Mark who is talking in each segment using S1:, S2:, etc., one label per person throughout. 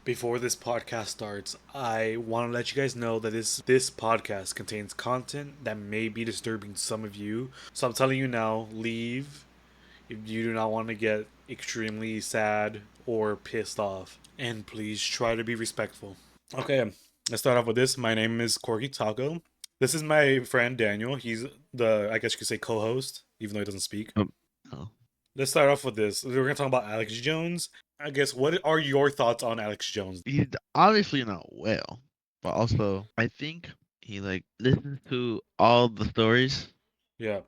S1: Before this podcast starts, I want to let you guys know that this podcast contains content that may be disturbing to some of you. So I'm telling you now, leave if you do not want to get extremely sad or pissed off. And please try to be respectful. Okay, let's start off with this. My name is Corky Taco. This is my friend Daniel. He's I guess you could say, co-host, even though he doesn't speak.
S2: Oh.
S1: Let's start off with this. We're gonna talk about Alex Jones. I guess, what are your thoughts on Alex Jones?
S2: He's obviously not well, but also I think he like listens to all the stories,
S1: Yeah,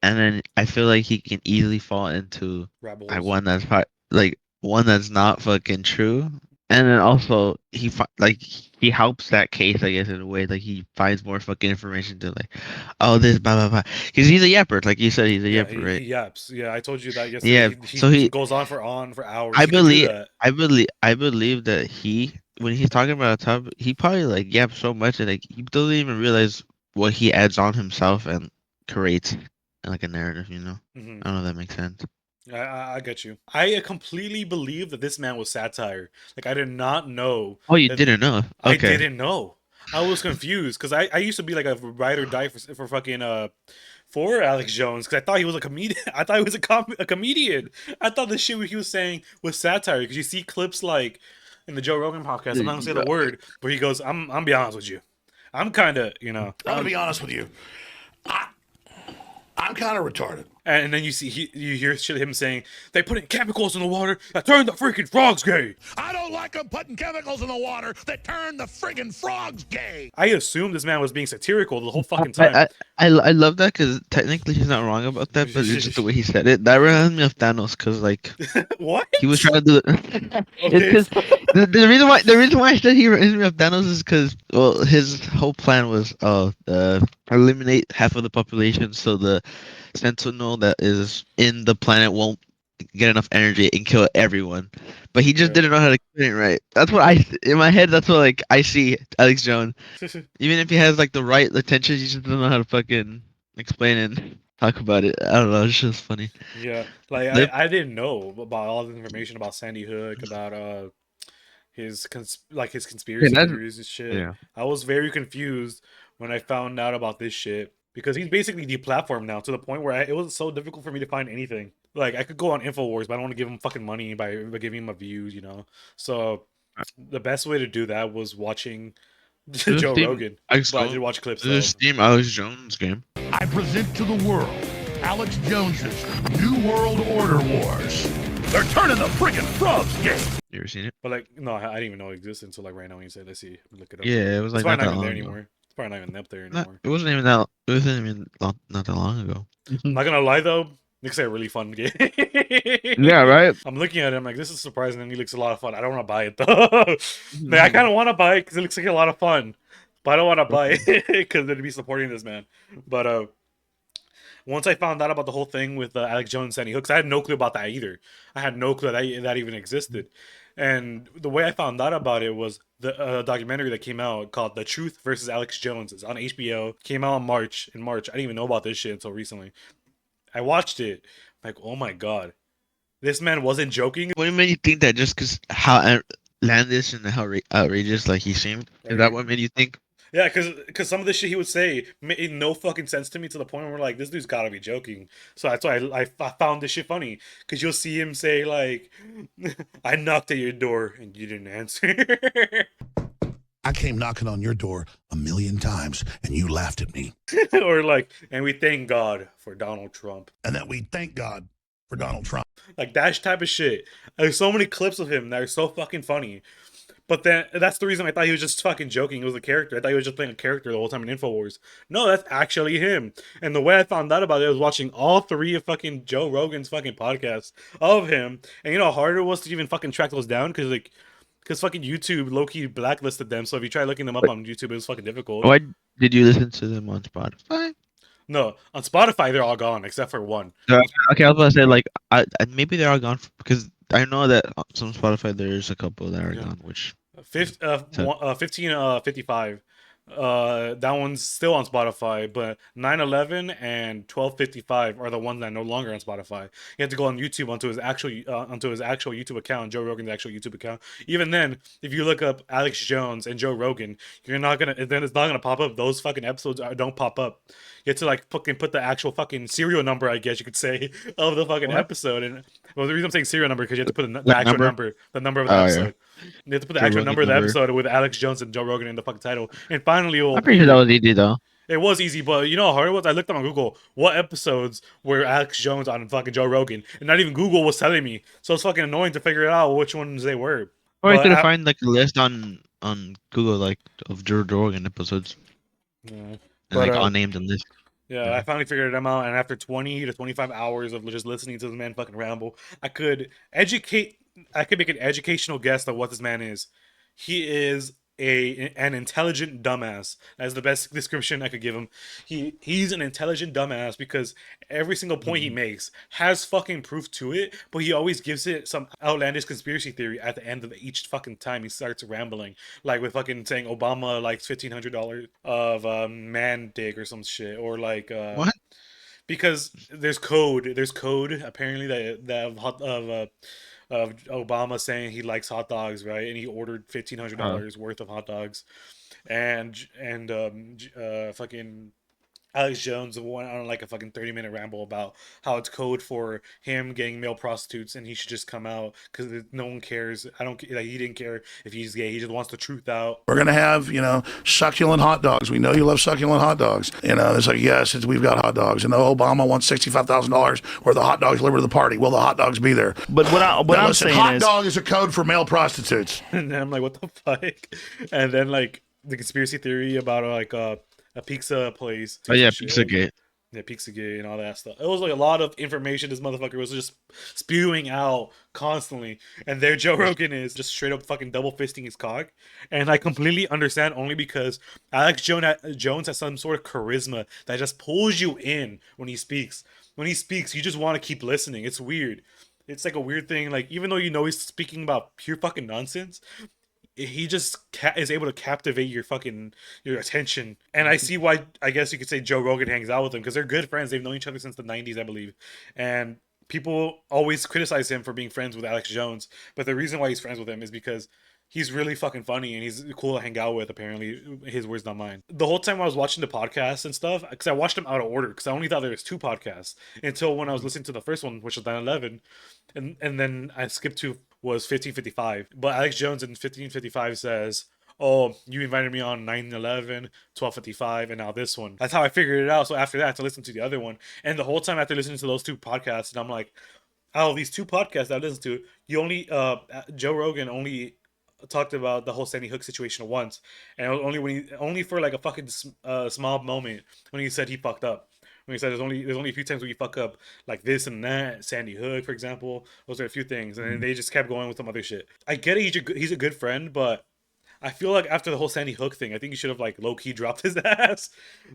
S2: and then I feel like he can easily fall into
S1: rabbit
S2: like
S1: holes.
S2: one that's not fucking true. And then also he helps that case, I guess, in a way. Like he finds more fucking information to like, oh, this blah blah blah, because he's a yapper, like you said, he's a
S1: Yeah,
S2: yapper,
S1: he
S2: right?
S1: yaps. Yeah, I told you that yesterday.
S2: Yeah.
S1: He
S2: So he
S1: goes on for hours.
S2: I
S1: He could do
S2: believe,
S1: that.
S2: I believe that when he's talking about a topic, he probably like yaps so much that like he doesn't even realize what he adds on himself and creates like a narrative.
S1: Hmm.
S2: I don't know if that makes sense.
S1: I get you. I completely believe that this man was satire. Like, I did not know
S2: Oh, you
S1: that.
S2: didn't know?
S1: I
S2: Okay.
S1: didn't know. I was confused because I used to be like a ride or die for fucking for Alex Jones because I thought he was a comedian. I thought he was a comedian. I thought the shit he was saying was satire because you see clips like in the Joe Rogan podcast. I'm not gonna say the word, but he goes, I'm be honest with you. I'm kind of,
S3: I'm gonna be honest with you. I'm kind of retarded.
S1: and then you hear shit of him saying they put in chemicals in the water that turn the freaking frogs gay.
S3: I don't like them putting chemicals in the water that turn the friggin' frogs gay.
S1: I assumed this man was being satirical the whole fucking
S2: I
S1: time.
S2: I I love that because technically he's not wrong about that, but it's just the way he said it. That reminds me of Thanos because like
S1: What?
S2: he was trying to do it. It's
S1: Okay.
S2: because the reason why I said he reminds me of Thanos is because his whole plan was eliminate half of the population so the Sentinel that is in the planet won't get enough energy and kill everyone. But he just
S1: Yeah.
S2: didn't know how to explain it right. That's what in my head. That's what like I see Alex Jones. Even if he has like the right intentions, he just doesn't know how to fucking explain and talk about it. I don't know. It's just funny.
S1: Yeah, like
S2: Lip.
S1: I didn't know about all the information about Sandy Hook, about his
S2: Yeah,
S1: conspiracy
S2: that's
S1: theories and shit.
S2: yeah.
S1: I was very confused when I found out about this shit because he's basically deplatformed now to the point where it was so difficult for me to find anything. Like, I could go on Infowars, but I don't want to give him fucking money by giving him a views. So the best way to do that was watching
S2: This
S1: Joe
S2: team
S1: Rogan.
S2: Alex
S1: But I did
S2: Jones.
S1: watch clips
S2: This
S1: of.
S2: team Alex Jones game.
S3: I present to the world Alex Jones's New World Order Wars. They're turning the friggin' frogs gay.
S2: You ever seen it?
S1: But like, no, I didn't even know it existed until like right now when you said, let's see, look it up real
S2: Yeah,
S1: quick.
S2: it was
S1: It's
S2: like
S1: probably
S2: not
S1: not
S2: that
S1: even there
S2: long ago.
S1: anymore. It's probably not even up there
S2: Not.
S1: anymore.
S2: It wasn't even that. It wasn't even not that long ago.
S1: I'm not gonna lie though, looks like a really fun game.
S2: Yeah. Right.
S1: I'm looking at him like, this is surprising and he looks a lot of fun. I don't want to buy it though. Like, I kind of want to buy it because it looks like a lot of fun, but I don't want to buy it because it'd be supporting this man. But once I found out about the whole thing with Alex Jones and Sandy Hooks, I had no clue about that either. I had no clue that even existed. And the way I found out about it was the documentary that came out called "The Truth versus Alex Jones." It's on HBO. Came out in March. In March, I didn't even know about this shit until recently. I watched it. I'm like, oh my god, this man wasn't joking.
S2: What made you think that just because how outlandish and how outrageous like he seemed? Is that
S1: Right?
S2: what made you think?
S1: Yeah, because some of the shit he would say made no fucking sense to me to the point where like, this dude's gotta be joking. So that's why I found this shit funny because you'll see him say like, "I knocked at your door and you didn't answer."
S3: I came knocking on your door 1,000,000 times and you laughed at me.
S1: Or like, and we thank God for Donald Trump.
S3: And that we thank God for Donald Trump.
S1: Like, that type of shit. There's so many clips of him that are so fucking funny. But then that's the reason I thought he was just fucking joking. It was a character. I thought he was just playing a character the whole time in Infowars. No, that's actually him. And the way I found out about it was watching all three of fucking Joe Rogan's fucking podcasts of him. And you know how hard it was to even fucking track those down? Because fucking YouTube low-key blacklisted them. So if you try looking them up
S2: What?
S1: on YouTube, it was fucking difficult.
S2: Why did you listen to them on Spotify?
S1: No, on Spotify, they're all gone except for one.
S2: No, okay, I was about to say like maybe they're all gone because I know that on some Spotify there's a couple that are
S1: Yeah.
S2: gone, which
S1: 1555 That one's still on Spotify, but 9/11 and 12:55 are the ones that are no longer on Spotify. You have to go on YouTube onto his actual YouTube account, Joe Rogan's actual YouTube account. Even then, if you look up Alex Jones and Joe Rogan, you're not gonna then it's not gonna pop up. Those fucking episodes don't pop up. You have to like fucking put the actual fucking serial number, I guess you could say, of the fucking
S2: What?
S1: episode. And well, the reason I'm saying serial number because you have to put the
S2: Like
S1: actual
S2: number?
S1: number, the number of the
S2: Oh yeah,
S1: episode. You have to put the
S2: Joe
S1: actual
S2: Rogan
S1: number of the
S2: number.
S1: episode with Alex Jones and Joe Rogan in the fucking title, and finally it will
S2: I'm pretty sure that
S1: appear.
S2: was easy though.
S1: It was easy, but you know how hard it was? I looked up on Google what episodes were Alex Jones on fucking Joe Rogan, and not even Google was telling me. So it's fucking annoying to figure out which ones they were.
S2: Or I
S1: But
S2: could find like a list on Google like of Joe Rogan episodes
S1: yeah.
S2: and
S1: But
S2: like all named and list.
S1: yeah, I finally figured them out, and after 20 to 25 hours of just listening to this man fucking ramble, I could educate. I could make an educational guess of what this man is. He is an intelligent dumbass. That's the best description I could give him. He's an intelligent dumbass because every single point he makes has fucking proof to it, but he always gives it some outlandish conspiracy theory at the end of each fucking time he starts rambling, like with fucking saying Obama likes $1,500 of man dig or some shit, or like
S2: What?
S1: because there's code apparently that of Obama saying he likes hot dogs, right? And he ordered $1,500 worth of hot dogs, and fucking Alex Jones went on like a fucking 30-minute ramble about how it's code for him getting male prostitutes and he should just come out because no one cares. I don't like he didn't care if he's gay. He just wants the truth out.
S3: We're gonna have, succulent hot dogs. We know you love succulent hot dogs. It's like, yes, we've got hot dogs. And Obama wants $65,000 worth of hot dogs delivered to the party. Will the hot dogs be there?
S4: But what
S3: Now,
S4: I'm
S3: listen,
S4: saying
S3: hot
S4: is,
S3: dog is a code for male prostitutes.
S1: And then I'm like, what the fuck? And then like the conspiracy theory about like a pizza place.
S2: Oh yeah,
S1: Shit.
S2: Pizzagate.
S1: Yeah, Pizzagate and all that stuff. It was like a lot of information this motherfucker was just spewing out constantly. And there Joe Rogan is just straight up fucking double fisting his cock. And I completely understand only because Alex Jones has some sort of charisma that just pulls you in when he speaks. When he speaks, you just want to keep listening. It's weird. It's like a weird thing. Like, even though you know he's speaking about pure fucking nonsense, he just is able to captivate your attention. And I see why, I guess you could say, Joe Rogan hangs out with him, because they're good friends. They've known each other since the 90s, I believe. And people always criticize him for being friends with Alex Jones, but the reason why he's friends with him is because he's really fucking funny and he's cool to hang out with, apparently. His words, not mine. The whole time I was watching the podcast and stuff, because I watched them out of order, because I only thought there was 2 podcasts until when I was listening to the first one, which was 9/11, and then I skipped to was 1555. But Alex Jones in 1555 says, "Oh, you invited me on 9/11, 12:55, and now this one." That's how I figured it out. So after that, I had to listen to the other one. And the whole time after listening to those 2 podcasts, and I'm like, out of these 2 podcasts that I listened to, you only Joe Rogan only talked about the whole Sandy Hook situation once, and it was only for like a fucking small moment when he said he fucked up. When he said there's only a few times where you fuck up, like this and that, Sandy Hook, for example. Those are a few things, and then they just kept going with some other shit. I get it, he's a good friend, but I feel like after the whole Sandy Hook thing, I think he should have like low key dropped his ass.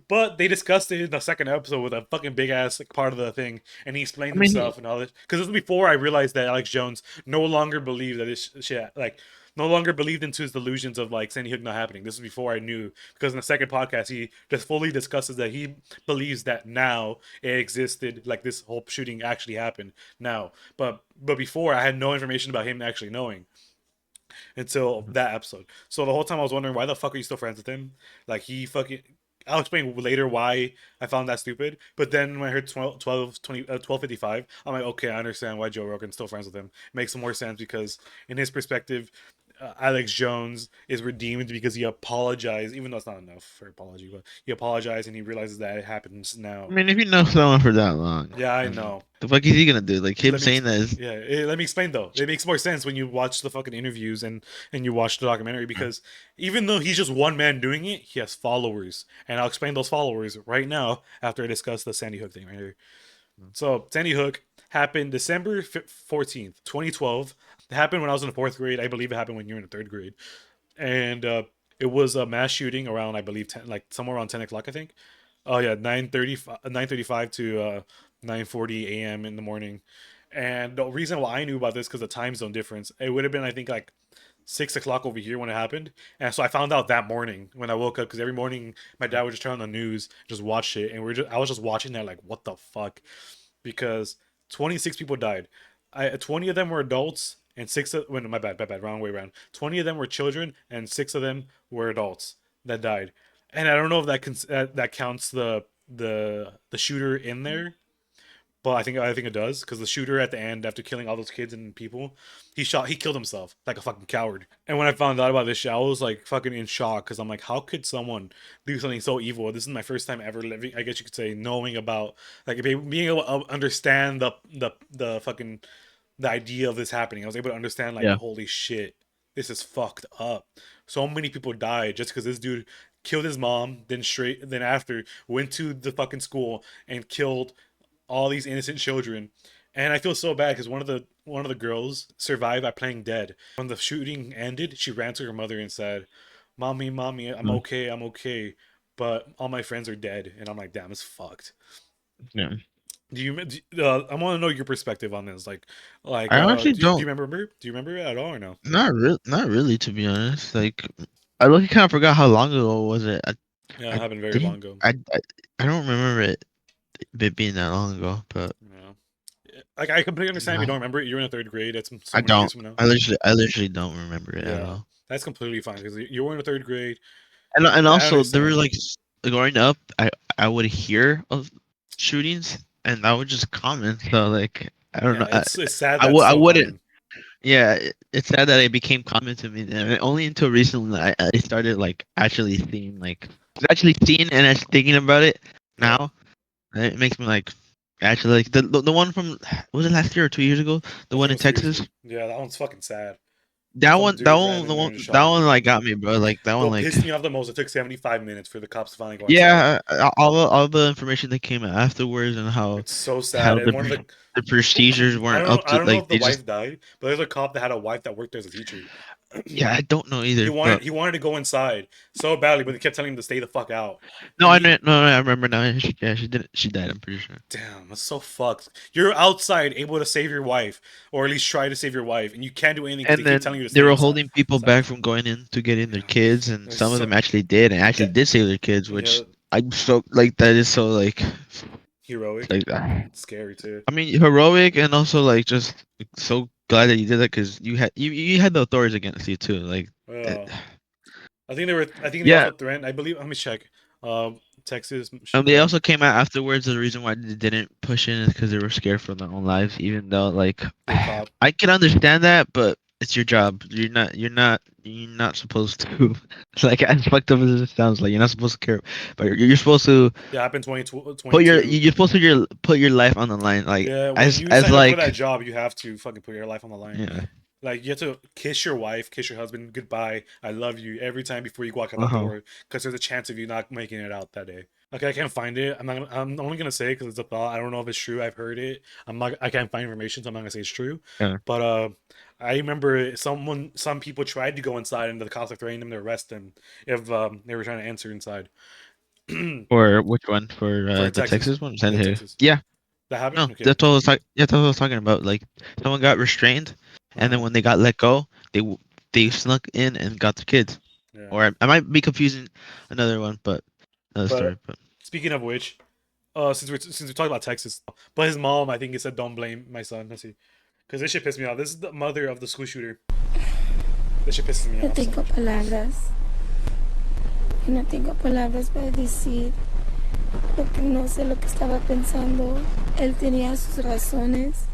S1: But they discussed it in the second episode with a fucking big ass like part of the thing, and he explained himself and all this. Because this was before I realized that Alex Jones no longer believed that this shit like no longer believed into his delusions of like Sandy Hook not happening. This is before I knew, because in the second podcast he just fully discusses that he believes that now it existed, like this whole shooting actually happened now. But before I had no information about him actually knowing until that episode. So the whole time I was wondering, why the fuck are you still friends with him? Like, he fucking. I'll explain later why I found that stupid. But then when I heard 12:55, I'm like, okay, I understand why Joe Rogan's still friends with him. It makes more sense because in his perspective, Alex Jones is redeemed because he apologized, even though it's not enough for apology, but he apologized and he realizes that it happens now.
S2: I mean, if you know someone for that long,
S1: Yeah, I know.
S2: the fuck is he gonna do? Like him
S1: Let me
S2: saying that is.
S1: Yeah, let me explain though. It makes more sense when you watch the fucking interviews and you watch the documentary, because even though he's just one man doing it, he has followers, and I'll explain those followers right now after I discuss the Sandy Hook thing right here. So Sandy Hook happened December 14th, 2012. It happened when I was in the 4th grade. I believe it happened when you were in the 3rd grade, and it was a mass shooting around, I believe, 10, like somewhere around 10 o'clock, I think. Oh yeah, 9:35 to 9:40 a.m. in the morning. And the reason why I knew about this, because the time zone difference, it would have been, I think, like 6 o'clock over here when it happened, and so I found out that morning when I woke up because every morning my dad would just turn on the news, just watch it, and I was just watching that like what the fuck, because 26 people died. 20 of them were adults and my bad, wrong way around. 20 of them were children and 6 of them were adults that died, and I don't know if that counts the shooter in there, but I think it does because the shooter at the end, after killing all those kids and people, he killed himself like a fucking coward. And when I found out about this shit, I was like fucking in shock because I'm like, how could someone do something so evil? This is my first time ever living, I guess you could say, knowing about like being able to understand the fucking the idea of this happening. I was able to understand like,
S2: Yeah.
S1: holy shit, this is fucked up. So many people died just because this dude killed his mom, then after went to the fucking school and killed all these innocent children. And I feel so bad because one of the girls survived by playing dead. When the shooting ended, she ran to her mother and said, "Mommy, mommy, I'm
S2: Mm.
S1: okay, I'm okay, but all my friends are dead." And I'm like, damn, it's fucked.
S2: Yeah.
S1: I want to know your perspective on this.
S2: I honestly
S1: do you
S2: don't.
S1: remember? Do you remember it at all or no?
S2: Not really, to be honest. Like, I look, kind of forgot how long ago was it.
S1: Yeah, it
S2: I
S1: happened very long
S2: didn't.
S1: ago.
S2: I don't remember it being that long ago, but
S1: Yeah. Like I completely understand if you
S2: no,
S1: don't remember it. You're in the third grade. That's so
S2: I
S1: many years
S2: don't.
S1: from now.
S2: I literally don't remember it at
S1: Yeah,
S2: all.
S1: that's completely fine because you were in the third grade.
S2: And
S1: I
S2: also there were
S1: understand.
S2: like growing up, I would hear of shootings, and I would just comment. So like, I don't
S1: Yeah,
S2: know.
S1: it's sad that's
S2: I
S1: so
S2: wouldn't.
S1: common.
S2: Yeah, it's sad that it became common to me, and only until recently I started like actually seeing and actually thinking about it
S1: Yeah,
S2: now. It makes me like actually like the one from, was it last year or 2 years ago? The
S1: I think
S2: one
S1: it
S2: in
S1: was 2 years ago.
S2: Texas.
S1: Yeah, that one's fucking sad.
S2: That
S1: Some
S2: one, that
S1: dude ran
S2: one,
S1: in there and
S2: that
S1: shot him.
S2: one like got me, bro. Like that one,
S1: What
S2: like
S1: pissed me off the most, it took 75 minutes for the cops to finally go inside.
S2: yeah, all the information that came out afterwards and
S1: It's so
S2: how
S1: sad. And one of the
S2: the procedures
S1: I
S2: weren't
S1: don't know.
S2: up
S1: I
S2: to,
S1: don't know
S2: like
S1: if the
S2: they just,
S1: wife died, but there's a cop that had a wife that worked there as a teacher.
S2: yeah, I don't know
S1: he
S2: either,
S1: wanted
S2: but
S1: he wanted to go inside so badly, but they kept telling him to stay the fuck out.
S2: no,
S1: And
S2: I
S1: he
S2: know, no, I remember now. She didn't, she died. I'm pretty sure.
S1: Damn, that's so fucked. You're outside able to save your wife, or at least try to save your wife, and you can't do anything because they
S2: And
S1: keep telling
S2: then
S1: you to
S2: they
S1: stay
S2: were
S1: inside.
S2: holding people back from going in to get in their
S1: Yeah,
S2: kids, and
S1: there's
S2: some of them
S1: so
S2: actually did, and actually
S1: that
S2: did save their kids,
S1: yeah,
S2: which I'm so like, that is so
S1: heroic.
S2: like
S1: It's scary too.
S2: I mean, heroic, and also like just so glad that you did that, because you had the authorities against you too. Like, it,
S1: Uh, I think they were. I think they
S2: yeah.
S1: also threatened. I believe. Let me check. Texas.
S2: They also came out afterwards. The reason why they didn't push in is because they were scared for their own lives. Even though, like,
S1: They're cop.
S2: I can understand that, but it's your job. You're not supposed to. Like, as fucked up as it sounds, like you're not supposed to care, but you're supposed to
S1: Yeah, happened 2022.
S2: you're supposed to put your life on the line. Like,
S1: Yeah, when you
S2: as
S1: sign up for that
S2: like,
S1: job, you have to fucking put your life on the line.
S2: yeah.
S1: Like you have to kiss your wife, kiss your husband goodbye, I love you every time before you walk out
S2: Uh
S1: that
S2: huh.
S1: door, because there's a chance of you not making it out that day. Okay, I can't find it. I'm only gonna say because it's a thought. I don't know if it's true. I've heard it. I'm not. I can't find information, so I'm not gonna say it's true.
S2: Yeah.
S1: But I remember some people tried to go inside, and the cops are threatening them to arrest them if they were trying to answer inside.
S2: For which one? For
S1: For
S2: the
S1: Texas,
S2: Texas one?
S1: yeah,
S2: San Diego.
S1: Texas.
S2: Yeah.
S1: That happened.
S2: No,
S1: Okay,
S2: that's what I was talking. Yeah, that's what I was talking about. Like, someone got restrained, and then
S1: uh,
S2: when they got let go, they snuck in and got the kids.
S1: yeah.
S2: Or I might be confusing another one, but another story.
S1: But
S2: But
S1: speaking of which, since we talked about Texas, but his mom, I think he said, "Don't blame my son." Let's see, because this shit pissed me off. This is the mother of the school shooter. This shit pisses me
S4: No
S1: off so
S4: tengo
S1: much.
S4: palabras. No tengo palabras para decir lo que no sé lo que estaba pensando. Él tenía sus razones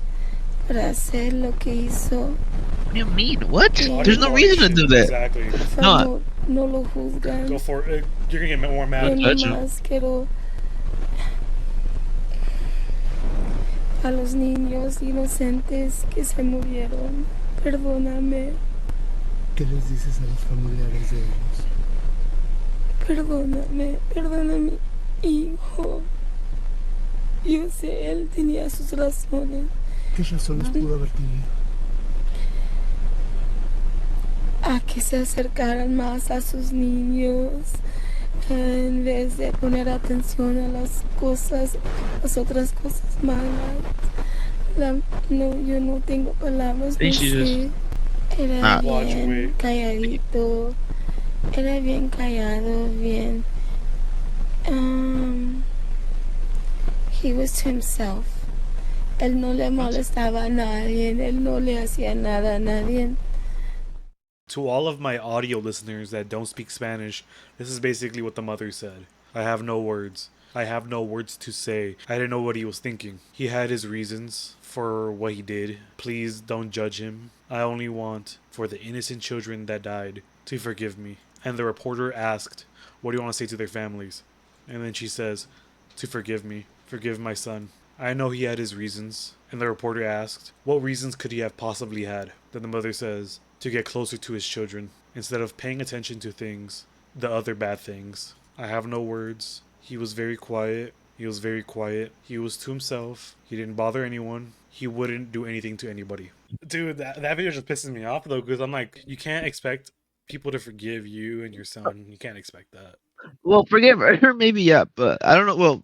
S4: para hacer lo que hizo.
S2: what do you mean? What?
S4: Sí.
S2: There's no
S1: Audio quality
S2: reason to
S1: shit.
S2: do that.
S1: Exactly.
S4: Por
S2: No,
S4: favor, no lo juzgan.
S1: Go for it. You're gonna get more
S4: Yo
S1: mad.
S2: Judge him.
S4: nomás quiero a los niños inocentes que se murieron. Perdóname,
S5: ¿Qué les dices a los familiares de ellos?
S4: perdona a mi hijo. Yo sé, él tenía sus razones.
S5: ¿Qué razones pudo haber tenido?
S4: A que se acercaran más a sus niños en vez de poner atención a las otras cosas malas. No, yo no tengo palabras,
S2: think
S4: no
S2: she
S4: sé. Era
S1: Watch,
S4: bien
S1: wait.
S4: calladito. Era bien callado, bien. He was to himself. Él no le molestaba a nadie. Él no le hacía nada a nadie.
S1: To all of my audio listeners that don't speak Spanish, this is basically what the mother said. I have no words. I have no words to say. I didn't know what he was thinking. He had his reasons for what he did. Please don't judge him. I only want for the innocent children that died to forgive me. And the reporter asked, what do you want to say to their families? And then she says, to forgive me. Forgive my son. I know he had his reasons. And the reporter asked, what reasons could he have possibly had? Then the mother says, to get closer to his children, instead of paying attention to things, the other bad things. I have no words. He was very quiet. He was very quiet. He was to himself. He didn't bother anyone. He wouldn't do anything to anybody. Dude, that video just pisses me off though, because I'm like, you can't expect people to forgive you and your son. You can't expect that.
S2: Well, forgive her, maybe yeah, but I don't know. Well,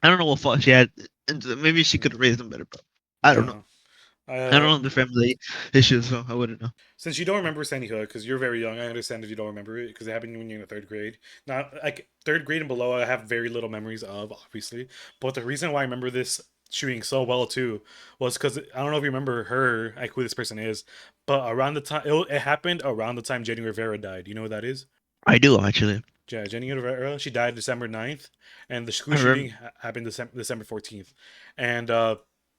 S2: I don't know what fault she had. And maybe she could have raised him better, but I don't know. I don't know the family issues, so I wouldn't know.
S1: Since you don't remember Sandy Hook, because you're very young, I understand if you don't remember it, because it happened when you're in the third grade. Now, like, third grade and below, I have very little memories of, obviously. But the reason why I remember this shooting so well, too, was because, I don't know if you remember her, like, who this person is, but around the time, it happened around the time Jenny Rivera died. You know what that is?
S2: I do actually.
S1: Yeah, Jenny Rivera, she died December 9th, and the school
S2: I remember.
S1: shooting happened December 14th. And,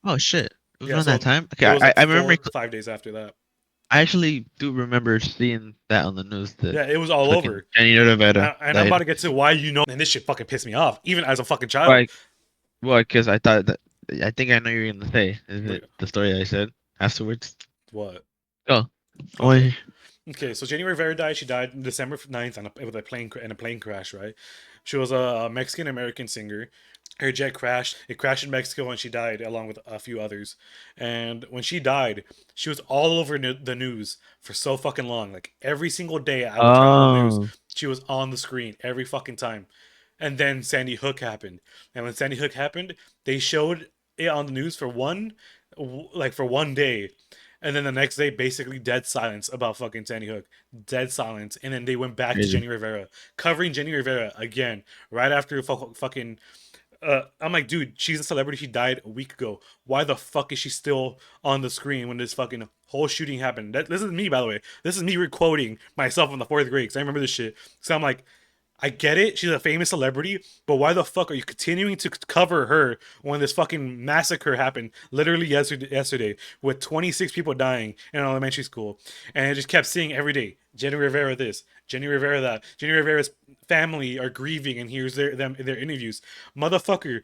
S2: Oh shit! It was
S1: yeah,
S2: around that
S1: so
S2: time. Okay,
S1: it was like
S2: I remember.
S1: 5 days after that.
S2: I actually do remember seeing that on the news. That
S1: Yeah, it was all
S2: fucking
S1: over.
S2: Jenny Rivera
S1: And I'm about
S2: died.
S1: to get to why you know, and this shit fucking pissed me off, even as a fucking child.
S2: Why? Well, because I thought that. I think I know you're gonna say. Is it the story I said afterwards?
S1: What?
S2: Oh.
S1: Okay.
S2: Why?
S1: Okay, so Jenny Rivera died. She died December 9th with a plane crash, right? She was a Mexican American singer. Her jet crashed. It crashed in Mexico, and she died along with a few others. And when she died, she was all over the news for so fucking long. Like every single day, I would turn on the news.
S2: Oh.
S1: She was on the screen every fucking time. And then Sandy Hook happened. And when Sandy Hook happened, they showed it on the news for for one day. And then the next day, basically dead silence about fucking Sandy Hook. Dead silence. And then they went back to
S2: Crazy.
S1: Jenny Rivera, covering Jenny Rivera again, right after fucking. I'm like, dude, she's a celebrity. She died a week ago. Why the fuck is she still on the screen when this fucking whole shooting happened? This is me, by the way. This is me quoting myself in the fourth grade because I remember this shit. So I'm like, I get it. She's a famous celebrity, but why the fuck are you continuing to cover her when this fucking massacre happened literally yesterday with 26 people dying in an elementary school? And I just kept seeing every day, Jenny Rivera this, Jenny Rivera that. Jenny Rivera's family are grieving, and here's their interviews. Motherfucker,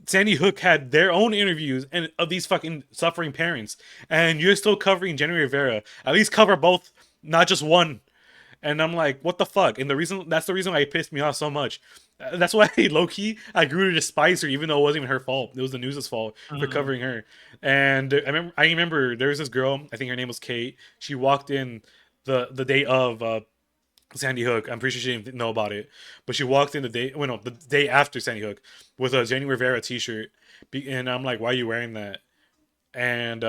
S1: Sandy Hook had their own interviews and of these fucking suffering parents, and you're still covering Jenny Rivera. At least cover both, not just one. And I'm like, what the fuck? And that's the reason why it pissed me off so much. That's why low key I grew to despise her, even though it wasn't even her fault. It was the news's fault for covering her. And I remember there was this girl. I think her name was Kate. She walked in the day of Sandy Hook. I'm pretty sure she didn't know about it, but she walked in the day after Sandy Hook with a Jenny Rivera T-shirt. And I'm like, why are you wearing that? And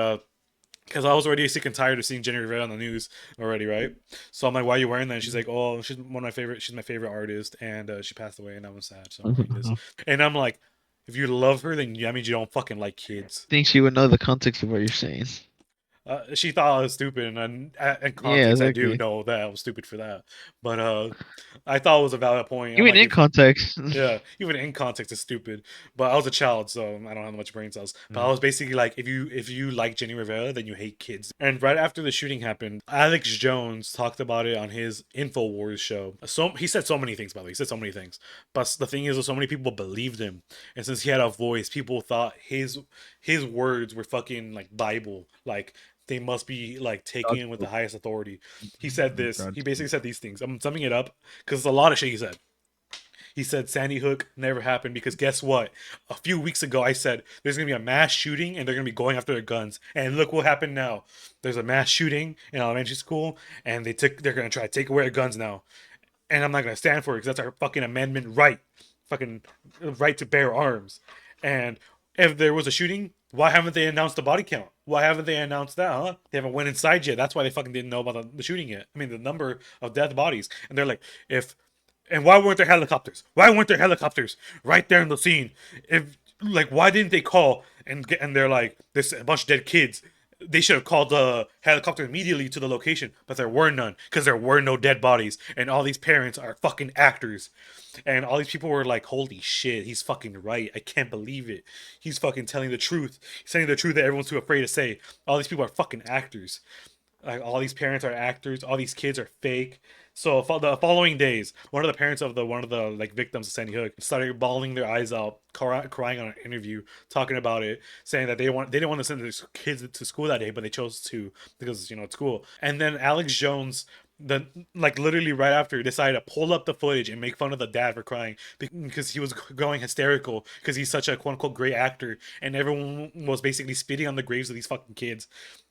S1: because I was already sick and tired of seeing Jenny Rivera on the news already, right? So I'm like, why are you wearing that? And she's like, oh, she's my favorite artist, and she passed away, and I was sad, so I'm wearing this. And I'm like, if you love her, then that means you don't fucking like kids.
S2: I think she would know the context of what you're saying.
S1: She thought I was stupid, and in context,
S2: Yeah, exactly.
S1: I do know that I was stupid for that. But I thought it was a valid point.
S2: Even in context.
S1: Yeah, even in context, it's stupid. But I was a child, so I don't have much brain cells. But I was basically like, if you like Jenny Rivera, then you hate kids. And right after the shooting happened, Alex Jones talked about it on his InfoWars show. So he said so many things, by the way. He said so many things. But the thing is, so many people believed him, and since he had a voice, people thought his words were fucking like Bible, like. They must be like taken in with the highest authority. He said this. He basically said these things. I'm summing it up because it's a lot of shit he said. He said Sandy Hook never happened because guess what? A few weeks ago I said there's gonna be a mass shooting and they're gonna be going after their guns. And look what happened now. There's a mass shooting in elementary school and they're gonna try to take away our guns now. And I'm not gonna stand for it because that's our fucking amendment right. Fucking right to bear arms. And if there was a shooting, Why haven't they announced the body count? Why haven't they announced that, huh? They haven't went inside yet. That's why they fucking didn't know about the shooting yet. I mean, the number of dead bodies. And they're like, if and why weren't there helicopters? Why weren't there helicopters right there in the scene? If like, why didn't they call and they're like, there's a bunch of dead kids. They should have called the helicopter immediately to the location, but there were none because there were no dead bodies, and all these parents are fucking actors, and all these people were like, "Holy shit, he's fucking right! I can't believe it. He's fucking telling the truth. He's saying the truth that everyone's too afraid to say. All these people are fucking actors." Like all these parents are actors, all these kids are fake. So the following days, one of the parents of the one of the like victims of Sandy Hook started bawling their eyes out, crying on an interview, talking about it, saying that they didn't want to send their kids to school that day, but they chose to because it's school. And then Alex Jones, the like literally right after, decided to pull up the footage and make fun of the dad for crying because he was going hysterical because he's such a quote unquote great actor, and everyone was basically spitting on the graves of these fucking kids.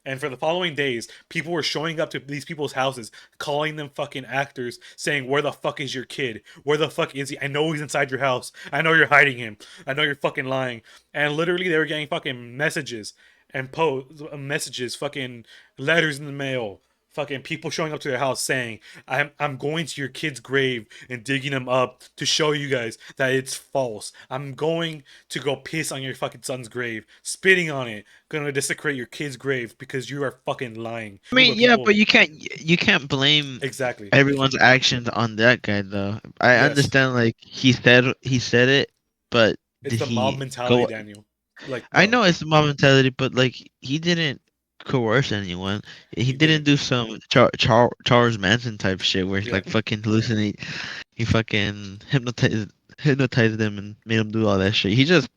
S1: And for the following days, people were showing up to these people's houses, calling them fucking actors, saying, "Where the fuck is your kid? Where the fuck is he? I know he's inside your house. I know you're hiding him. I know you're fucking lying." And literally, they were getting fucking messages and messages, fucking letters in the mail, fucking people showing up to their house saying, I'm going to your kid's grave and digging him up to show you guys that it's false. I'm going to go piss on your fucking son's grave, spitting on it, gonna desecrate your kid's grave because you are fucking lying."
S2: I mean, yeah, but you can't blame
S1: Exactly.
S2: everyone's actions on that guy though. I
S1: Yes.
S2: understand, like he said it, but
S1: It's
S2: did
S1: the mob
S2: he
S1: mentality,
S2: go?
S1: Daniel. Like,
S2: I know it's the mob mentality, but like he didn't coerce anyone. He didn't
S1: didn't.
S2: do some Charles Manson type shit where he
S1: Yeah.
S2: like fucking hallucinate. He fucking hypnotized them and made them do all that shit. He's just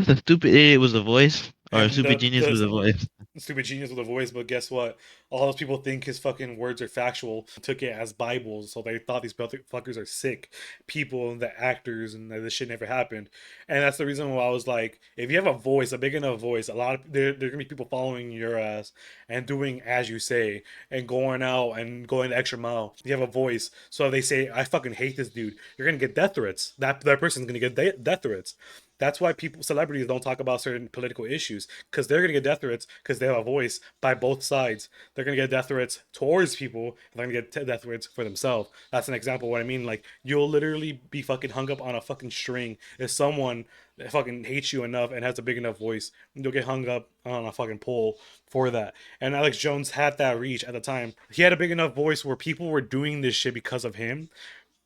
S2: a stupid idiot with a voice, or a
S1: And
S2: stupid genius with a voice.
S1: stupid genius with a voice, but guess what? All those people think his fucking words are factual, took it as Bibles, so they thought these fuckers are sick people and the actors and that this shit never happened. And that's the reason why I was like, if you have a voice, a big enough voice, a lot of there gonna be people following your ass and doing as you say and going out and going the extra mile. You have a voice, so if they say, "I fucking hate this dude," you're gonna get death threats. That person's gonna get death threats. That's why celebrities don't talk about certain political issues because they're gonna get death threats because they have a voice by both sides. They're gonna get death threats towards people, and they're gonna get death threats for themselves. That's an example of what I mean. Like, you'll literally be fucking hung up on a fucking string if someone fucking hates you enough and has a big enough voice. You'll get hung up on a fucking pole for that. And Alex Jones had that reach at the time. He had a big enough voice where people were doing this shit because of him,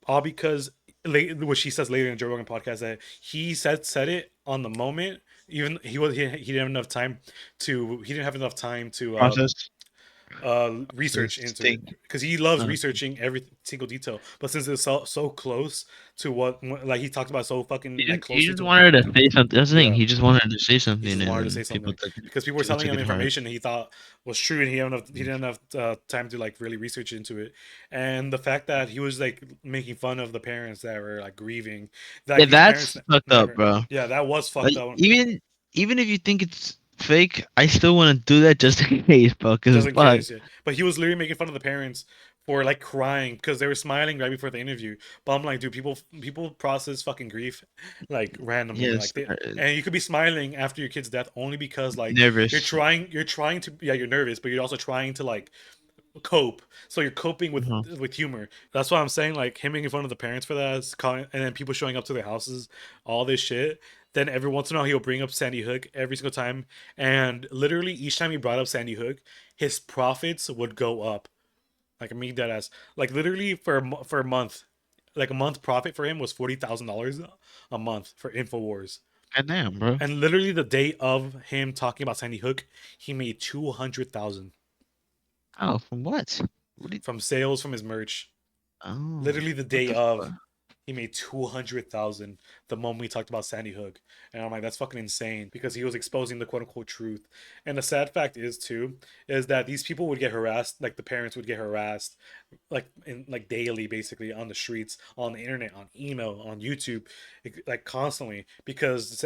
S1: all because what she says later in the Joe Rogan podcast, that he said it on the moment. Even he didn't have enough time to
S2: Process.
S1: research
S2: Just
S1: into it
S2: think.
S1: because he loves
S2: Uh,
S1: researching every single detail. But since it's so close to what, like he talked about, so fucking
S2: he
S1: like
S2: just, he
S1: closely
S2: just
S1: to,
S2: wanted to say something. That's the thing.
S1: yeah,
S2: He just wanted to say
S1: he
S2: something,
S1: just
S2: and
S1: wanted to say
S2: then
S1: something
S2: people
S1: because people were
S2: people
S1: telling
S2: took
S1: him
S2: it hard.
S1: information he thought was true, and he didn't have time to like really research into it. And the fact that he was like making fun of the parents that were like grieving,
S2: Yeah,
S1: like these parents
S2: that's fucked up,
S1: never,
S2: bro.
S1: yeah, that was
S2: Like
S1: fucked up.
S2: even if you think it's fake, I still want to do that just in case, bro.
S1: Just
S2: Cause
S1: in
S2: fuck.
S1: case, yeah. But he was literally making fun of the parents for like crying because they were smiling right before the interview. But I'm like, dude, people process fucking grief like randomly,
S2: Yes,
S1: like and you could be smiling after your kid's death only because like
S2: nervous.
S1: you're trying to, yeah, you're nervous, but you're also trying to like cope. So you're coping
S2: Uh-huh.
S1: with humor. That's why I'm saying, like, him making fun of the parents for that is and then people showing up to their houses, all this shit. Then every once in a while he'll bring up Sandy Hook every single time, and literally each time he brought up Sandy Hook, his profits would go up. Like, I mean that as like literally for a month, like a month profit for him was $40,000 a month for Infowars.
S2: Goddamn, bro.
S1: And literally the day of him talking about Sandy Hook, he made 200,000
S2: Oh, from what? What did?
S1: from sales from his merch.
S2: Oh,
S1: Literally the
S2: what
S1: day
S2: the
S1: of,
S2: fuck?
S1: he made 200,000 the moment we talked about Sandy Hook. And I'm like, that's fucking insane because he was exposing the quote unquote truth. And the sad fact is too, is that these people would get harassed, like the parents would get harassed like in like daily, basically, on the streets, on the internet, on email, on YouTube, like constantly, because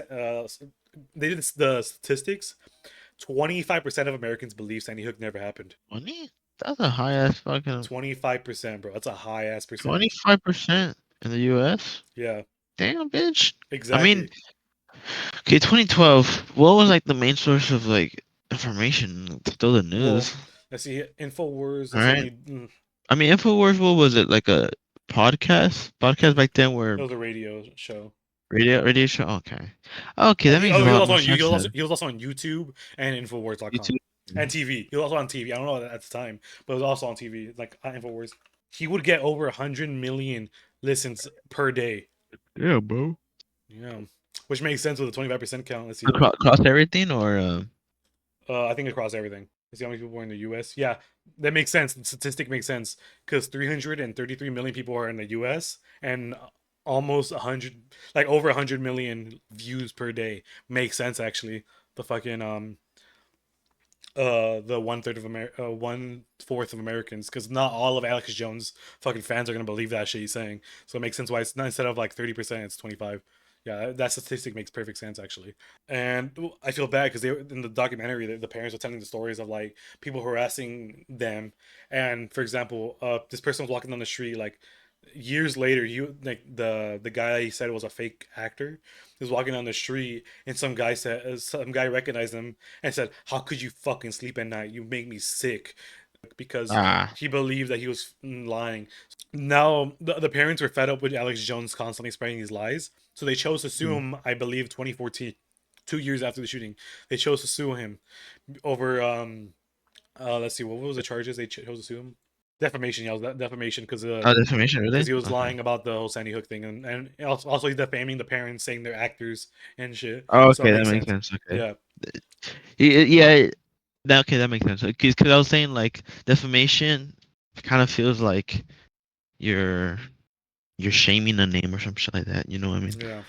S1: they did the statistics. 25% of Americans believe Sandy Hook never happened.
S2: Money? That's a high ass fucking
S1: 25%, bro. That's a high ass percentage.
S2: 25% in the U.S.
S1: Yeah,
S2: Damn, bitch. I mean,
S1: exactly.
S2: Okay, 2012. What was like the main source of like information? Still the
S1: Well,
S2: news.
S1: let's see. Infowars.
S2: All
S1: That's the
S2: right.
S1: only.
S2: I mean, Infowars. What was it like a podcast? Podcast back then
S1: It
S2: were
S1: was a radio show.
S2: radio show. Okay. Okay, that makes a
S1: He was
S2: lot
S1: also
S2: more
S1: on
S2: sense then.
S1: he was also on YouTube and Infowars.com
S2: YouTube.
S1: and TV. He was also on TV. I don't know at the time, but it was also on TV, like Infowars. He would get over 100 million listens per day.
S2: Yeah, bro.
S1: Yeah, which makes sense with a 25% count. Let's see.
S2: Across everything or
S1: I think across everything. Let's see how many people are in the U.S. Yeah, that makes sense. The statistic makes sense because 333 million people are in the U.S. and almost 100, like over 100 million views per day. Makes sense actually. The fucking the 1/3 of 1/4 of Americans, because not all of Alex Jones fucking fans are gonna believe that shit he's saying. So it makes sense why it's not, instead of like 30%, it's 25. Yeah, that statistic makes perfect sense actually. And I feel bad because they in the documentary, the parents were telling the stories of like people harassing them, and for example, this person was walking down the street like years later. He like the guy he said was a fake actor. He was walking down the street, and some guy recognized him and said, "How could you fucking sleep at night? You make me sick." Because
S2: ah.
S1: he believed that he was lying. Now the parents were fed up with Alex Jones constantly spreading these lies, so they chose to sue him. I believe 2014, 2 years after the shooting, they chose to sue him over let's see, what was the charges they chose to sue him? Defamation. Yeah, it was defamation
S2: Oh, defamation, really?
S1: because he was
S2: Okay.
S1: lying about the whole Sandy Hook thing, and also he's defaming the parents, saying they're actors and shit.
S2: Oh,
S1: So it
S2: okay, that
S1: makes
S2: makes
S1: sense.
S2: sense. Okay.
S1: Yeah,
S2: Yeah, okay, that makes sense. Because I was saying like defamation kind of feels like you're you're shaming a name or some shit like that. You know what I mean?
S1: yeah,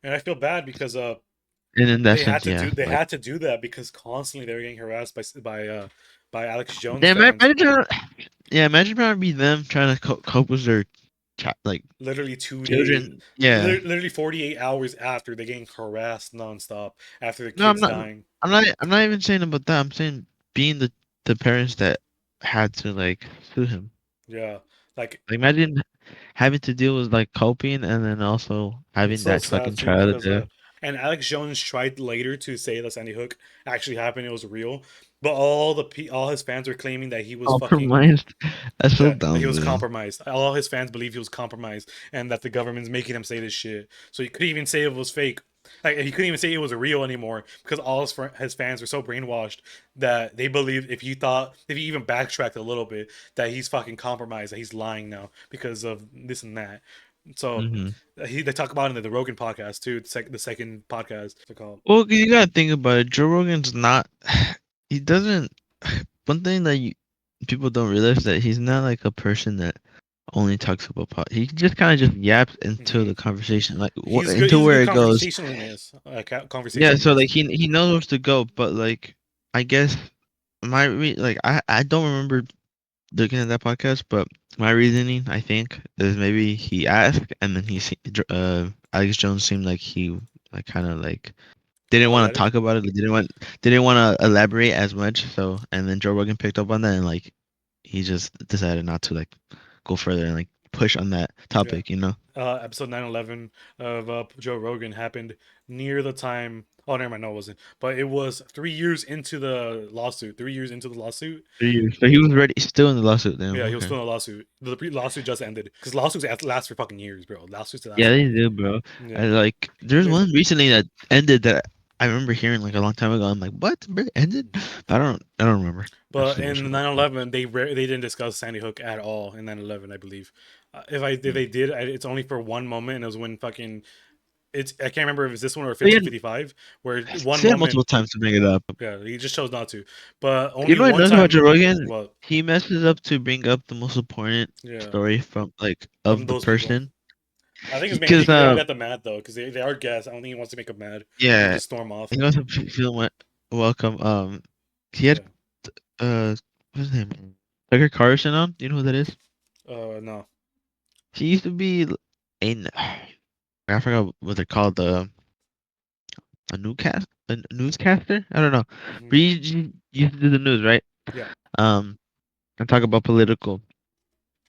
S1: and I feel bad because
S2: And in that sense, yeah.
S1: they
S2: Like,
S1: had to do that because constantly they were getting harassed by Alex Jones
S2: yeah,
S1: fans.
S2: imagine trying to be them trying to cope with their like
S1: Literally 2 days,
S2: children. Yeah.
S1: literally 48 hours after they're getting harassed nonstop after the
S2: No, I'm
S1: kids
S2: not.
S1: dying.
S2: I'm not even saying about that. I'm saying being the parents that had to like sue him.
S1: Yeah, like
S2: Like, imagine having to deal with like coping and then also
S1: it's
S2: having
S1: so
S2: that
S1: sad
S2: fucking
S1: too
S2: child
S1: because
S2: there.
S1: and Alex Jones tried later to say that Sandy Hook actually happened, it was real, but all his fans were claiming that he was fucking
S2: Compromised. That's so
S1: that he
S2: dumb,
S1: was
S2: bro.
S1: compromised. All his fans believe he was compromised and that the government's making him say this shit. So he couldn't even say it was fake. Like he couldn't even say it was real anymore because all his fans were so brainwashed that they believed if he even backtracked a little bit that he's fucking compromised, that he's lying now because of this and that. So
S2: Hmm.
S1: they talk about it in the Rogan podcast too. The second podcast they called.
S2: Well, 'cause you gotta think about it. Joe Rogan's not. He doesn't. One thing that people don't realize that he's not like a person that only talks about pot. He just kind of just yaps into
S1: Hmm.
S2: the conversation, like
S1: He's good.
S2: into
S1: He's a
S2: where
S1: good
S2: it goes.
S1: conversationalist.
S2: Yeah, so
S1: Conversationalist.
S2: like he knows where to go, but like I guess like I don't remember looking at that podcast, but my reasoning I think is maybe he asked and then Alex Jones seemed like he like kind of like didn't want to
S1: Apologetic.
S2: talk about it, like, didn't want to elaborate as much. So and then Joe Rogan picked up on that and like he just decided not to like go further and like push on that
S1: Yeah.
S2: topic, you know.
S1: Episode 911 of Joe Rogan happened near the time. Oh, never mind. No, it wasn't. But it was 3 years into the lawsuit. 3 years into the lawsuit.
S2: 3 years. So he was ready, still in the lawsuit. Then
S1: Yeah, he was
S2: okay.
S1: still in a lawsuit. The lawsuit just ended because lawsuits last for fucking years, bro. Lawsuits last
S2: Yeah,
S1: for
S2: they
S1: years.
S2: do, bro.
S1: Yeah.
S2: I like there's
S1: There's.
S2: one recently that ended that I remember hearing like a long time ago. I'm like, what? Bro, ended? I don't remember. That's
S1: But
S2: too much
S1: in
S2: ago.
S1: 9/11, they didn't discuss Sandy Hook at all in 9/11, I believe. If
S2: Mm.
S1: they did, it's only for one moment, and it was when fucking it's I can't remember if it's this one or
S2: But yeah,
S1: 1555, where one
S2: said multiple
S1: moment,
S2: times to bring it up.
S1: yeah, he just chose not to. But
S2: You
S1: only
S2: know what I
S1: one
S2: noticed about
S1: time,
S2: Joe Rogan?
S1: well,
S2: He messes up to bring up the most important
S1: yeah,
S2: story from like
S1: from
S2: of the
S1: those people.
S2: person.
S1: I think it's mainly
S2: Because
S1: because they don't get them mad though, because they are guests. I don't think he wants to make them mad and
S2: yeah,
S1: just storm off.
S2: he wants to feel welcome. He had
S1: Yeah.
S2: what's his name? Tucker Carlson on. Do you know who that is?
S1: No.
S2: He used to be in I forgot what they're called. A newscaster. I don't know.
S1: Hmm.
S2: But he used to do the news, right?
S1: Yeah.
S2: Um, and talk about political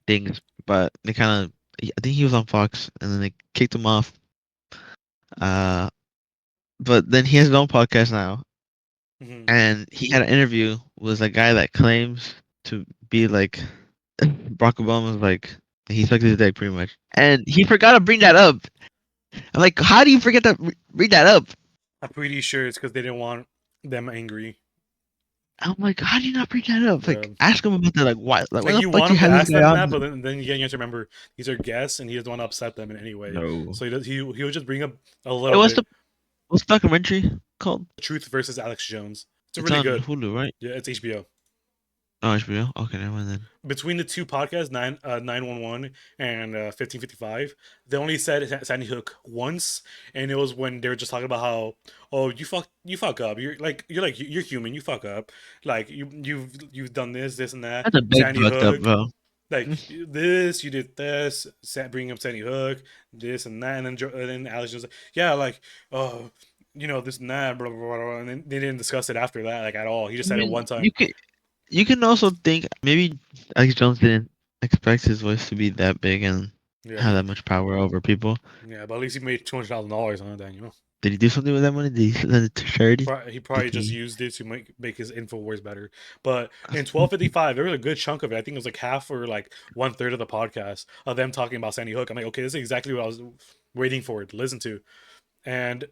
S2: things. But they kind of, I think he was on Fox, and then they kicked him off. Uh, but then he has his own podcast now,
S1: Mhm.
S2: and he had an interview with a guy that claims to be like Barack Obama's like he sucked his dick pretty much, and he forgot to bring that up. I'm like, how do you forget to bring that up?
S1: I'm pretty sure it's because they didn't want them angry.
S2: I'm like, how do you not bring that up?
S1: Yeah.
S2: Like, ask him about that. Like, why? Like, why
S1: Like
S2: the
S1: you
S2: fuck
S1: want
S2: you
S1: him to
S2: have this
S1: ask
S2: guy
S1: them
S2: on?
S1: that, but then you have to remember these are guests, and he doesn't want to upset them in any way.
S2: No.
S1: So he would just bring up a
S2: Hey,
S1: little bit.
S2: what's the documentary called?
S1: Truth versus Alex Jones. It's
S2: It's
S1: really
S2: on
S1: good.
S2: Hulu, right?
S1: Yeah, it's HBO.
S2: Oh, HBO. Okay, never mind then.
S1: Between the two podcasts, 911 and 1555, they only said Sandy Hook once, and it was when they were just talking about how, oh, you fuck up. You're human. You fuck up. Like you've done this and that.
S2: That's a big
S1: Sandy
S2: fucked up,
S1: Hook.
S2: bro.
S1: Like this, you did this, bring up Sandy Hook, this and that, and then Alex was like, yeah, like, oh, this and that, blah blah blah, blah. And then they didn't discuss it after that, like at all. He just
S2: I
S1: said it
S2: mean,
S1: one time.
S2: you can also think maybe Alex Jones didn't expect his voice to be that big and
S1: Yeah,
S2: have that much power over people.
S1: yeah, but at least he made $200,000 on it. Then.
S2: Did he do something with that money? Did he send it to charity?
S1: He probably
S2: Did
S1: just
S2: he?
S1: used it to make his Infowars better. But in 1255, there was a good chunk of it. I think it was like half or like 1/3 of the podcast of them talking about Sandy Hook. I'm like, okay, this is exactly what I was waiting for to listen to. And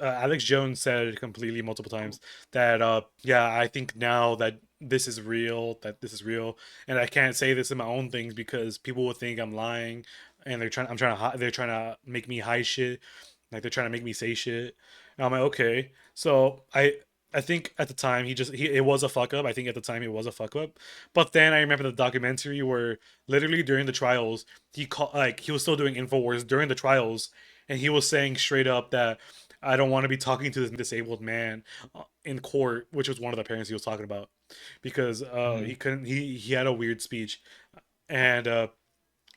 S1: Alex Jones said completely multiple times that, yeah, I think now that this is real, and I can't say this in my own things because people will think I'm lying, and they're trying to make me hide shit, like they're trying to make me say shit. And I'm like, okay, so I think at the time it was a fuck up. I think at the time it was a fuck up, but then I remember the documentary where literally during the trials he was still doing Infowars during the trials, and he was saying straight up that I don't want to be talking to this disabled man in court, which was one of the parents he was talking about because he couldn't he had a weird speech, and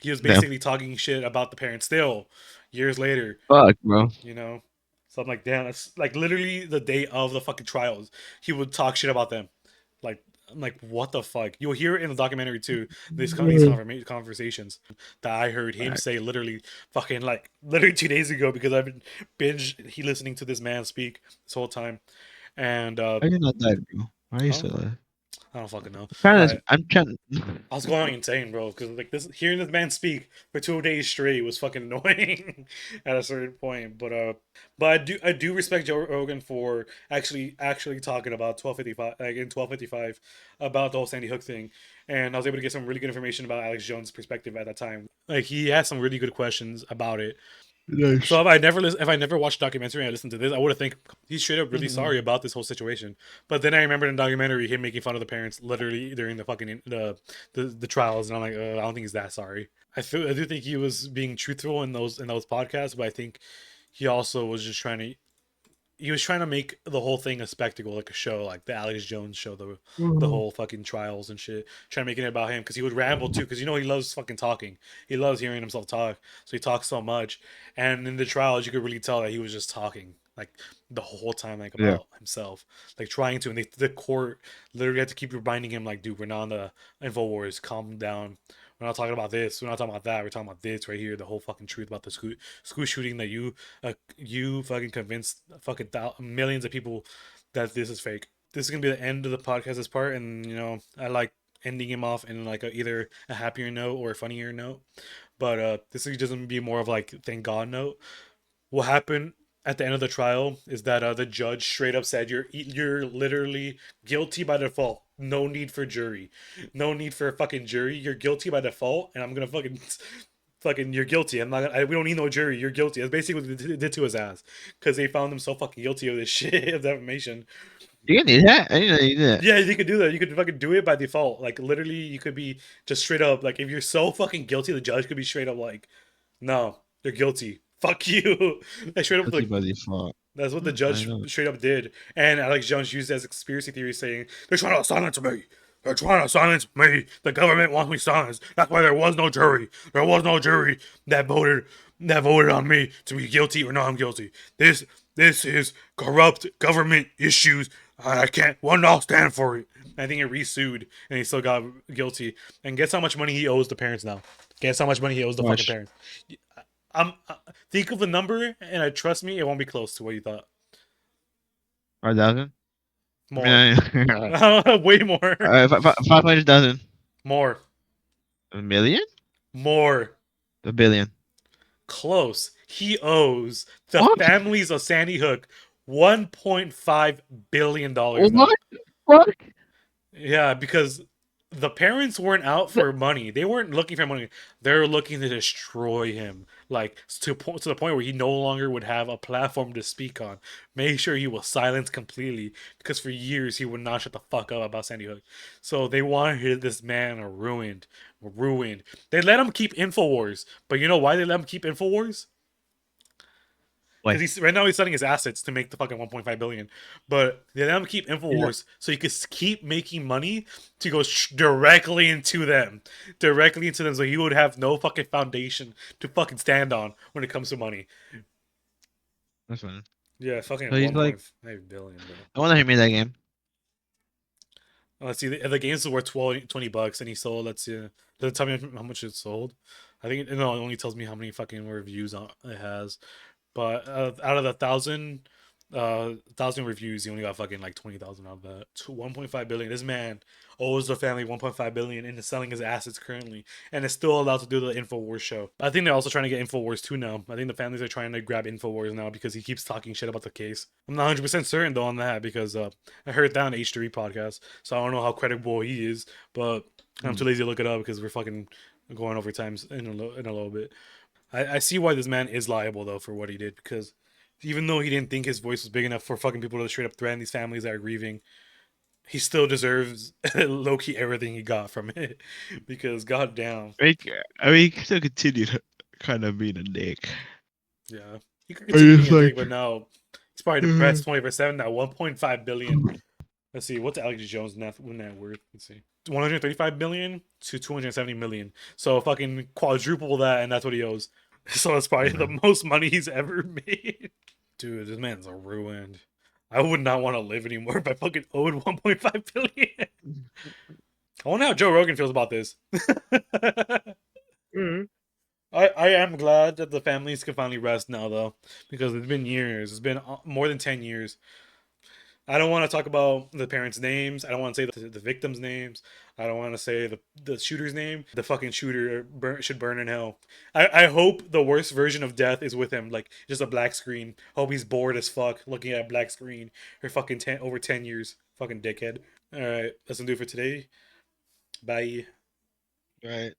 S1: he was
S2: Yeah.
S1: basically talking shit about the parents still years later,
S2: Fuck, bro.
S1: you know. So I'm like, damn, that's like literally the day of the fucking trials. He would talk shit about them. Like, I'm like, what the fuck? You'll hear it in the documentary too. These conversations that I heard him say literally fucking like literally 2 days ago because I've been listening to this man speak this whole time. And
S2: Why are you not dead, bro? Why are you
S1: I
S2: still
S1: don't know.
S2: alive?
S1: I don't fucking know.
S2: I'm trying.
S1: I was going insane, bro, because like hearing this man speak for 2 days straight was fucking annoying at a certain point. But I do respect Joe Rogan for actually talking about 1255 like in 1255 about the whole Sandy Hook thing, and I was able to get some really good information about Alex Jones' perspective at that time. Like he had some really good questions about it.
S2: Nice.
S1: So if I never watched the documentary and I listened to this, I would have think he's straight up really sorry about this whole situation. But then I remembered in the documentary him making fun of the parents literally during the fucking the trials, and I'm like, I don't think he's that sorry. I do think he was being truthful in those podcasts, but I think he also was just trying to make the whole thing a spectacle, like a show, like the Alex Jones show, the whole fucking trials and shit. Trying to make it about him because he would ramble too, because he loves fucking talking. He loves hearing himself talk, so he talks so much. And in the trials, you could really tell that he was just talking like the whole time, like
S2: Yeah.
S1: about himself, like trying to. And the court literally had to keep reminding him, like, dude, we're not on the Infowars. Calm down. We're not talking about this. We're not talking about that. We're talking about this right here. The whole fucking truth about the school shooting that you fucking convinced fucking millions of people that this is fake. This is gonna be the end of the podcast. This part, and I like ending him off in like either a happier note or a funnier note. But this is just gonna be more of like thank God note. What happened at the end of the trial is that the judge straight up said you're literally guilty by default. No need for jury. No need for a fucking jury. You're guilty by default, and I'm gonna fucking you're guilty. We don't need no jury. You're guilty. That's basically what they did to his ass because they found him so fucking guilty of this shit of defamation.
S2: You need that? I didn't know you did that.
S1: Yeah, you could do that. You could fucking do it by default. Like literally, you could be just straight up like if you're so fucking guilty, the judge could be straight up like, no, you're guilty. Fuck you. Like straight up
S2: Guilty
S1: like
S2: by default.
S1: that's what the
S2: I
S1: judge
S2: know.
S1: straight up did. And Alex Jones used it as a conspiracy theory, saying they're trying to silence me. They're trying to silence me. The government wants me silenced. That's why there was no jury. There was no jury that voted on me to be guilty or not guilty. This is corrupt government issues. And I can't one all stand for it. I think he re-sued and he still got guilty. And guess how much money he owes the parents now? Guess how much money he owes the fucking
S2: Much.
S1: parents? Think of the number, and trust me, it won't be close to what you thought.
S2: 5,000.
S1: More.
S2: All
S1: Way more.
S2: right, 500,000.
S1: More.
S2: A million?
S1: More.
S2: A billion.
S1: Close. He owes the
S2: What?
S1: families of Sandy Hook $1.5 billion now.
S2: What? What?
S1: Yeah, because the parents weren't out for money. They weren't looking for money. They were looking to destroy him, like to the point where he no longer would have a platform to speak on. Make sure he was silenced completely, because for years he would not shut the fuck up about Sandy Hook. So they wanted this man ruined, ruined. They let him keep Infowars, but you know why they let him keep Infowars?
S2: Why?
S1: Because he's right now he's selling his assets to make the fucking 1.5 billion. But they let him keep Infowars so he could keep making money to go directly into them, so he would have no fucking foundation to fucking stand on when it comes to money.
S2: That's fine.
S1: Yeah, fucking
S2: So he's like,
S1: 1.5 billion, bro.
S2: I wonder how he made that game.
S1: Let's see, the game's worth $20, and he sold. Let's see, does it tell me how much it sold? I think no, it only tells me how many fucking reviews it has. But out of the thousand reviews, he only got fucking like 20,000 out of that. 1.5 billion. This man owes the family 1.5 billion and is selling his assets currently, and is still allowed to do the Infowars show. I think they're also trying to get Infowars 2 now. I think the families are trying to grab Infowars now because he keeps talking shit about the case. I'm not 100% certain though on that because I heard that on H3 podcast, so I don't know how credible he is, but I'm too lazy to look it up because we're fucking going over times in a little bit. I see why this man is liable though for what he did, because even though he didn't think his voice was big enough for fucking people to straight up threaten these families that are grieving, he still deserves low key everything he got from it. Because goddamn,
S2: I mean, he still continued kind of being a dick.
S1: yeah, he could continue being
S2: just
S1: a dick,
S2: like,
S1: but now he's probably depressed 24/7. Now 1.5 billion. Let's see, what's Alex Jones' net worth? Let's see, 135 million to 270 million. So fucking quadruple that, and that's what he owes. So it's probably the most money he's ever made. Dude, this man's a ruined. I would not want to live anymore if I fucking owed 1.5 billion. I wonder how Joe Rogan feels about this. I am glad that the families can finally rest now, though, because it's been years. It's been more than 10 years. I don't want to talk about the parents' names. I don't want to say the victims' names. I don't want to say the shooter's name. The fucking shooter should burn in hell. I hope the worst version of death is with him, like just a black screen. Hope he's bored as fuck looking at a black screen for fucking over 10 years. Fucking dickhead. All right, that's gonna do it for today. Bye.
S2: right.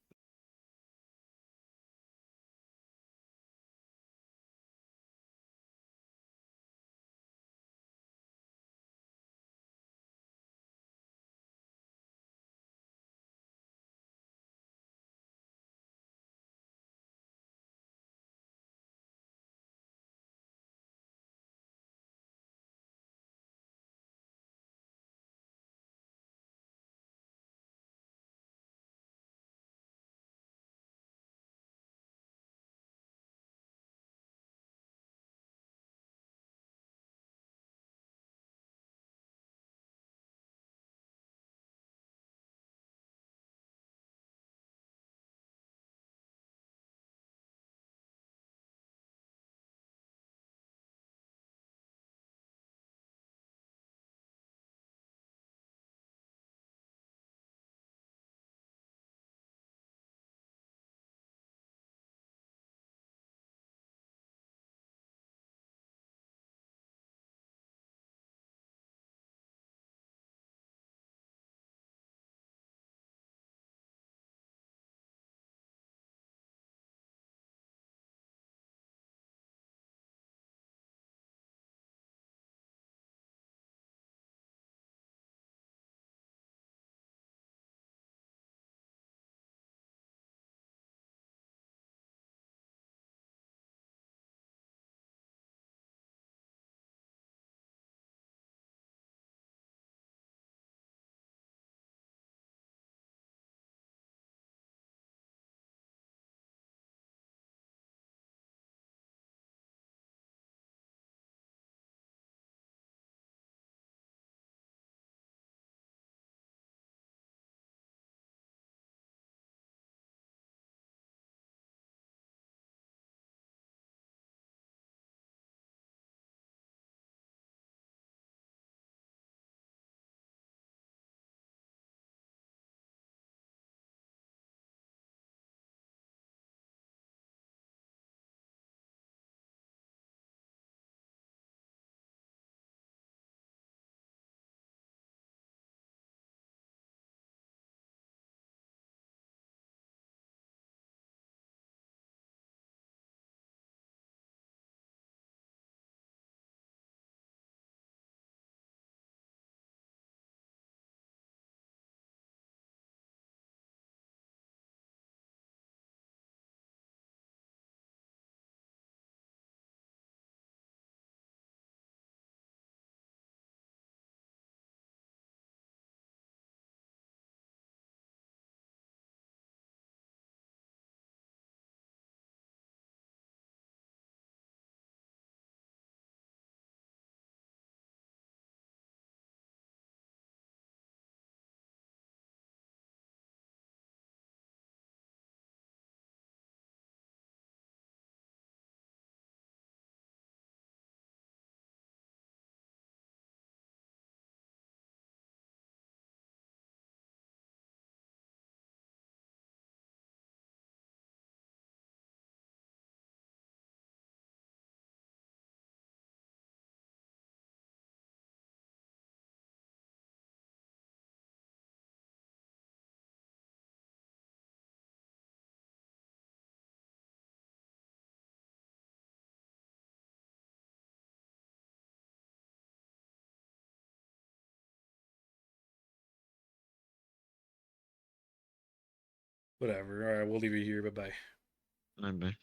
S1: Whatever. All right, we'll leave it here. Bye bye.
S2: Bye.